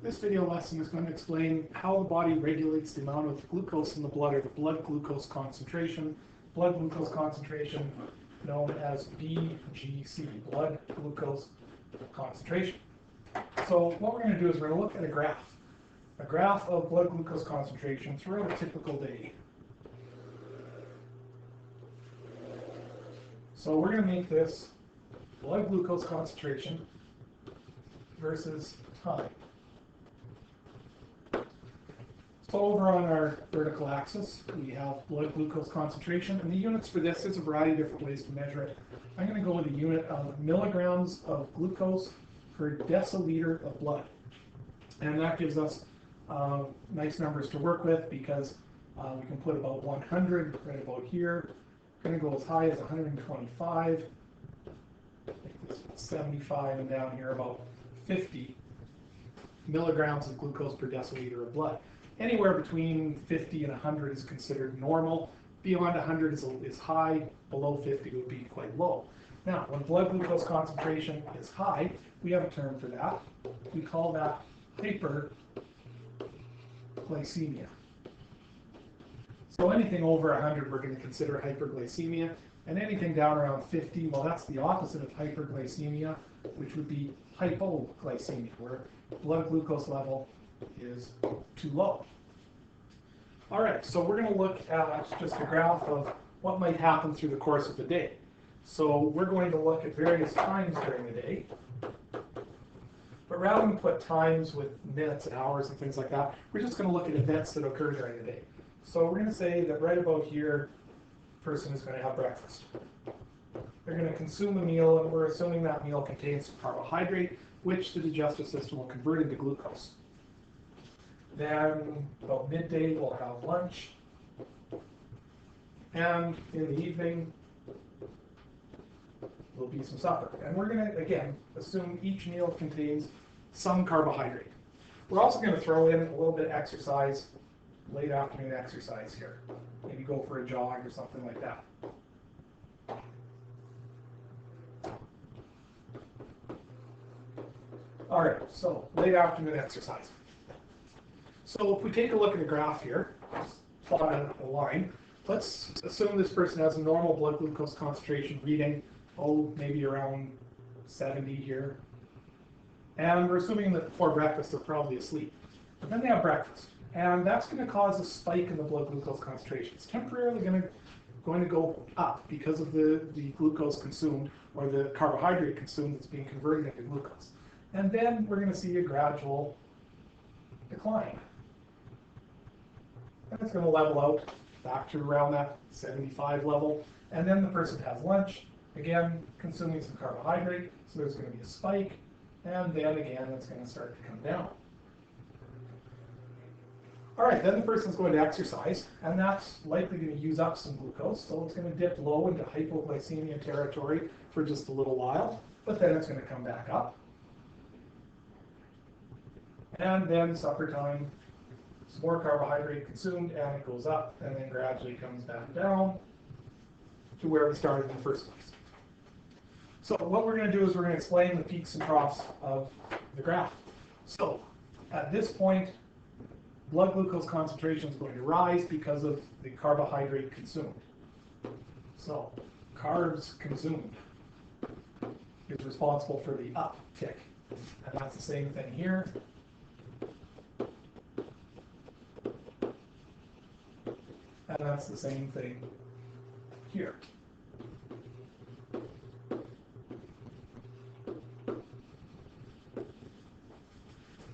This video lesson is going to explain how the body regulates the amount of glucose in the blood, or the blood glucose concentration. Blood glucose concentration known as BGC, blood glucose concentration. So what we're going to do is we're going to look at a graph of blood glucose concentration throughout a typical day. So we're going to make this blood glucose concentration versus time. So over on our vertical axis, we have blood glucose concentration, and the units for this, there's a variety of different ways to measure it. I'm going to go with a unit of milligrams of glucose per deciliter of blood. And that gives us nice numbers to work with, because we can put about 100 right about here. We're going to go as high as 125, 75, and down here about 50 milligrams of glucose per deciliter of blood. Anywhere between 50 and 100 is considered normal. Beyond 100 is high. Below 50 would be quite low. Now, when blood glucose concentration is high, we have a term for that. We call that hyperglycemia. So anything over 100 we're going to consider hyperglycemia, and anything down around 50, well, that's the opposite of hyperglycemia, which would be hypoglycemia, where blood glucose level is too low. All right, so we're going to look at just a graph of what might happen through the course of the day. So we're going to look at various times during the day. But rather than put times with minutes and hours and things like that, we're just going to look at events that occur during the day. So we're going to say that right about here, a person is going to have breakfast. They're going to consume a meal, and we're assuming that meal contains carbohydrate, which the digestive system will convert into glucose. Then about midday we'll have lunch, and in the evening will be some supper. And we're going to, again, assume each meal contains some carbohydrate. We're also going to throw in a little bit of exercise, late afternoon exercise here. Maybe go for a jog or something like that. All right, so late afternoon exercise. So if we take a look at a graph here, plot a line, let's assume this person has a normal blood glucose concentration reading, maybe around 70 here. And we're assuming that before breakfast they're probably asleep. But then they have breakfast, and that's going to cause a spike in the blood glucose concentration. It's temporarily going to go up because of the glucose consumed, or the carbohydrate consumed that's being converted into glucose. And then we're going to see a gradual decline. And it's going to level out back to around that 75 level. And then the person has lunch, again, consuming some carbohydrate, so there's going to be a spike, and then again, it's going to start to come down. All right, then the person's going to exercise, and that's likely going to use up some glucose, so it's going to dip low into hypoglycemia territory for just a little while, but then it's going to come back up. And then supper time, some more carbohydrate consumed, and it goes up, and then gradually comes back down to where we started in the first place. So what we're going to do is we're going to explain the peaks and troughs of the graph. So at this point, blood glucose concentration is going to rise because of the carbohydrate consumed. So carbs consumed is responsible for the uptick, and that's the same thing here. And that's the same thing here.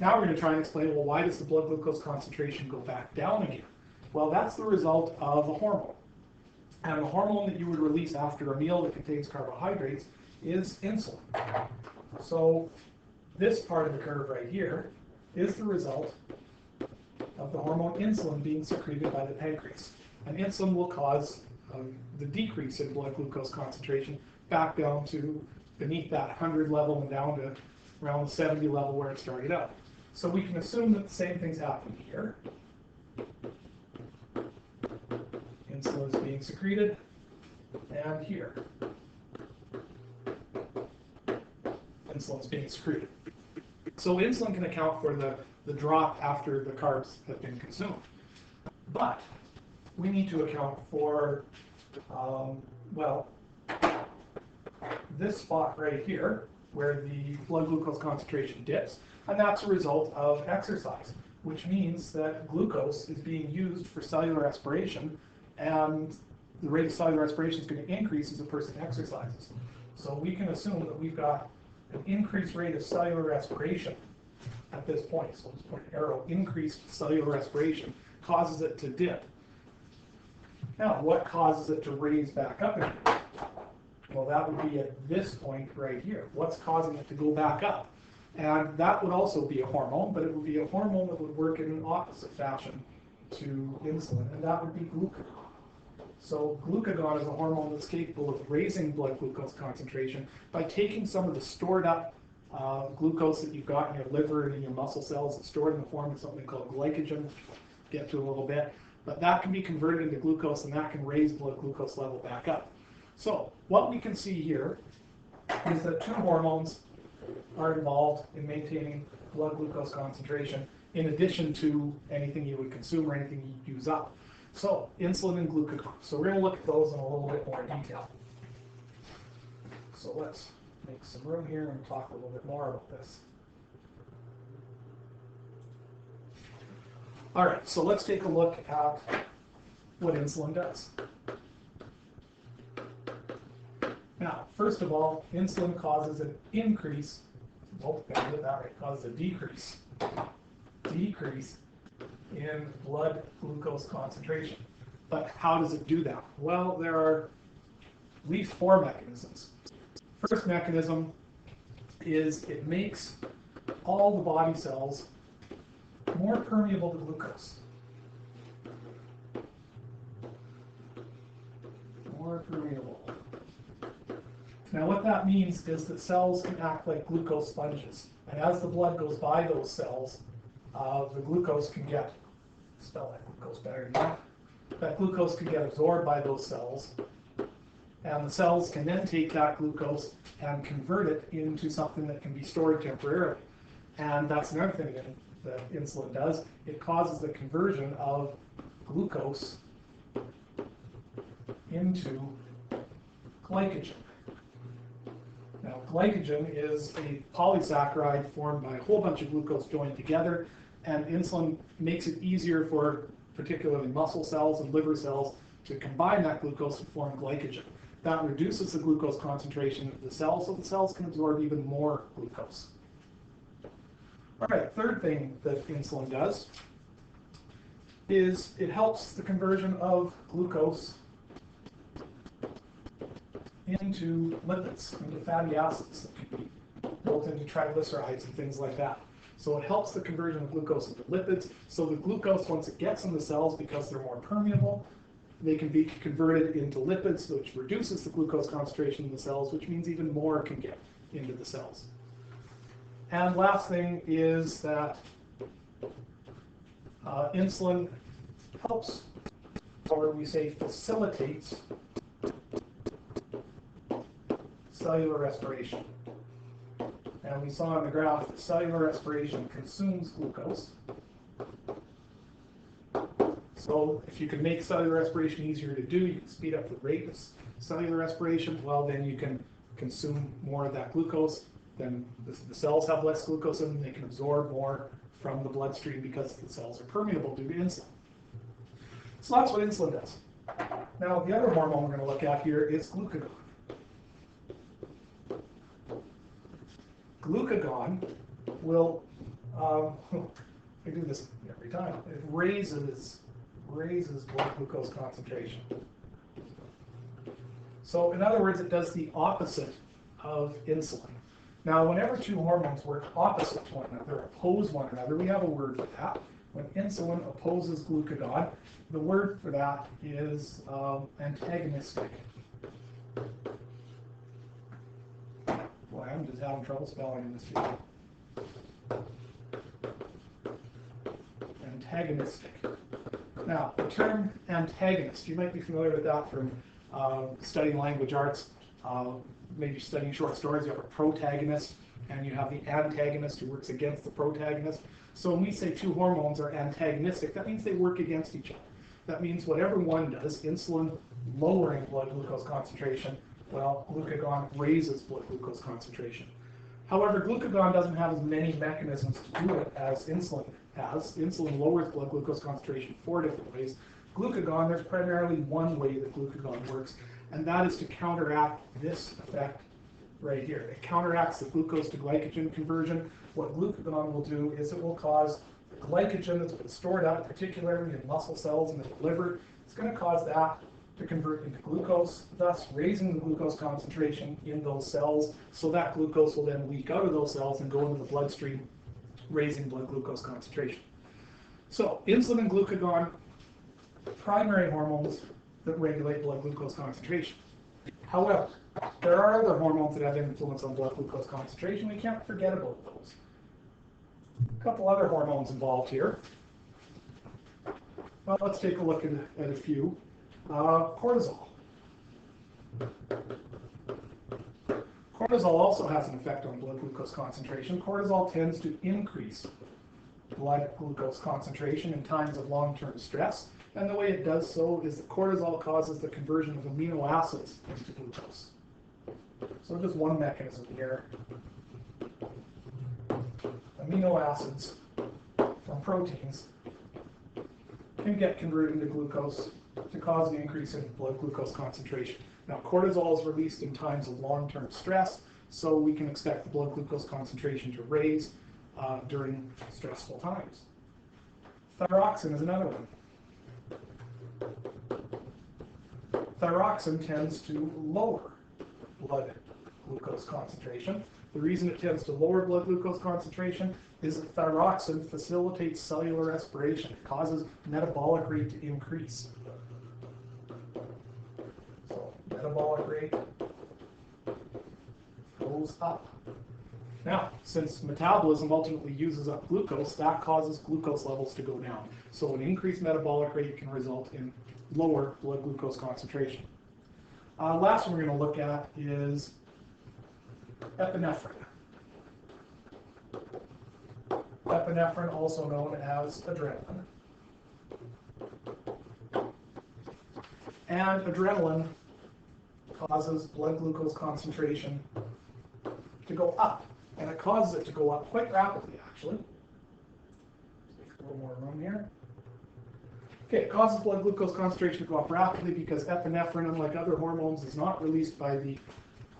Now we're going to try and explain, well, why does the blood glucose concentration go back down again? Well, that's the result of a hormone. And the hormone that you would release after a meal that contains carbohydrates is insulin. So this part of the curve right here is the result of the hormone insulin being secreted by the pancreas. And insulin will cause the decrease in blood glucose concentration back down to beneath that 100 level and down to around the 70 level where it started out. So we can assume that the same thing's happening here. Insulin is being secreted, and here. Insulin is being secreted. So insulin can account for the drop after the carbs have been consumed. But we need to account for, well, this spot right here, where the blood glucose concentration dips, and that's a result of exercise, which means that glucose is being used for cellular respiration, and the rate of cellular respiration is going to increase as a person exercises. So we can assume that we've got an increased rate of cellular respiration at this point. So this point arrow, increased cellular respiration, causes it to dip. Now, what causes it to raise back up again? Well, that would be at this point right here. What's causing it to go back up? And that would also be a hormone, but it would be a hormone that would work in an opposite fashion to insulin, and that would be glucagon. So glucagon is a hormone that's capable of raising blood glucose concentration by taking some of the stored up glucose that you've got in your liver and in your muscle cells. It's stored in the form of something called glycogen. Get to in a little bit. But that can be converted into glucose, and that can raise blood glucose level back up. So what we can see here is that two hormones are involved in maintaining blood glucose concentration in addition to anything you would consume or anything you use up. So insulin and glucagon. So we're going to look at those in a little bit more detail. So let's make some room here and talk a little bit more about this. All right, so let's take a look at what insulin does. Now, first of all, insulin causes an increase, well, I did that right, causes a decrease in blood glucose concentration. But how does it do that? Well, there are at least 4 mechanisms. First mechanism is it makes all the body cells more permeable to glucose. More permeable. Now what that means is that cells can act like glucose sponges. And as the blood goes by those cells, the glucose can get, spell that glucose better than that, that glucose can get absorbed by those cells. And the cells can then take that glucose and convert it into something that can be stored temporarily. And that's another thing that insulin does. It causes the conversion of glucose into glycogen. Now, glycogen is a polysaccharide formed by a whole bunch of glucose joined together, and insulin makes it easier for particularly muscle cells and liver cells to combine that glucose to form glycogen. That reduces the glucose concentration of the cells, so the cells can absorb even more glucose. All right, third thing that insulin does is it helps the conversion of glucose into lipids, into fatty acids that can be built into triglycerides and things like that. So it helps the conversion of glucose into lipids. So the glucose, once it gets in the cells, because they're more permeable, they can be converted into lipids, which reduces the glucose concentration in the cells, which means even more can get into the cells. And last thing is that insulin helps, or we say facilitates, cellular respiration. And we saw in the graph that cellular respiration consumes glucose. So if you can make cellular respiration easier to do, you can speed up the rate of cellular respiration, well, then you can consume more of that glucose. Then the cells have less glucose in them, they can absorb more from the bloodstream because the cells are permeable due to insulin. So that's what insulin does. Now, the other hormone we're going to look at here is glucagon. Glucagon will, I do this every time, it raises blood glucose concentration. So in other words, it does the opposite of insulin. Now, whenever two hormones work opposite to one another, oppose one another, we have a word for that. When insulin opposes glucagon, the word for that is antagonistic. Boy, I'm just having trouble spelling in this field. Antagonistic. Now, the term antagonist, you might be familiar with that from studying language arts, maybe studying short stories. You have a protagonist and you have the antagonist who works against the protagonist. So when we say two hormones are antagonistic, that means they work against each other. That means whatever one does, insulin lowering blood glucose concentration, well, glucagon raises blood glucose concentration. However, glucagon doesn't have as many mechanisms to do it as insulin has. Insulin lowers blood glucose concentration 4 different ways. Glucagon, there's primarily one way that glucagon works, and that is to counteract this effect right here. It counteracts the glucose to glycogen conversion. What glucagon will do is it will cause glycogen that's been stored up, particularly in muscle cells and in the liver. It's going to cause that to convert into glucose, thus raising the glucose concentration in those cells, so that glucose will then leak out of those cells and go into the bloodstream, raising blood glucose concentration. So insulin and glucagon, primary hormones that regulate blood glucose concentration. However, there are other hormones that have influence on blood glucose concentration. We can't forget about those. A couple other hormones involved here. Well, let's take a look at a few. Cortisol. Cortisol also has an effect on blood glucose concentration. Cortisol tends to increase blood glucose concentration in times of long-term stress. And the way it does so is that cortisol causes the conversion of amino acids into glucose. So just one mechanism here. Amino acids from proteins can get converted into glucose to cause an increase in blood glucose concentration. Now, cortisol is released in times of long-term stress, so we can expect the blood glucose concentration to raise during stressful times. Thyroxine is another one. Thyroxine tends to lower blood glucose concentration. The reason it tends to lower blood glucose concentration is that thyroxine facilitates cellular respiration. It causes metabolic rate to increase. So metabolic rate goes up. Now, since metabolism ultimately uses up glucose, that causes glucose levels to go down. So an increased metabolic rate can result in lower blood glucose concentration. Last one we're going to look at is epinephrine. Epinephrine, also known as adrenaline. And adrenaline causes blood glucose concentration to go up. And it causes it to go up quite rapidly, actually. Take a little more room here. Okay, it causes blood glucose concentration to go up rapidly because epinephrine, unlike other hormones, is not released by the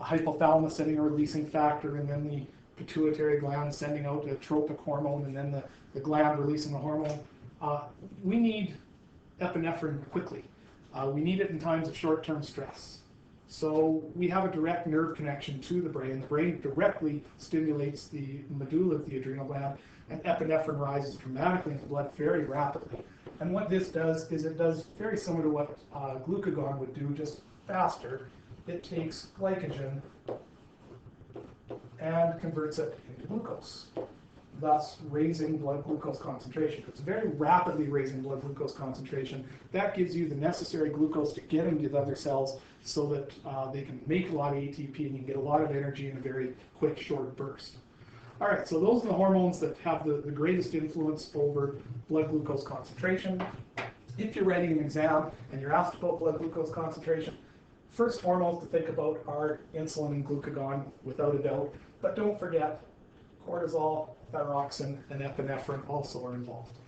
hypothalamus sending a releasing factor and then the pituitary gland sending out a tropic hormone and then the gland releasing the hormone. We need epinephrine quickly. We need it in times of short-term stress. So we have a direct nerve connection to the brain. The brain directly stimulates the medulla of the adrenal gland, and epinephrine rises dramatically in the blood very rapidly. And what this does is it does very similar to what glucagon would do, just faster. It takes glycogen and converts it into glucose, thus raising blood glucose concentration. It's very rapidly raising blood glucose concentration. That gives you the necessary glucose to get into the other cells so that they can make a lot of ATP and you can get a lot of energy in a very quick, short burst. All right, so those are the hormones that have the greatest influence over blood glucose concentration. If you're writing an exam and you're asked about blood glucose concentration, first hormones to think about are insulin and glucagon, without a doubt. But don't forget, cortisol, thyroxine, and epinephrine also are involved.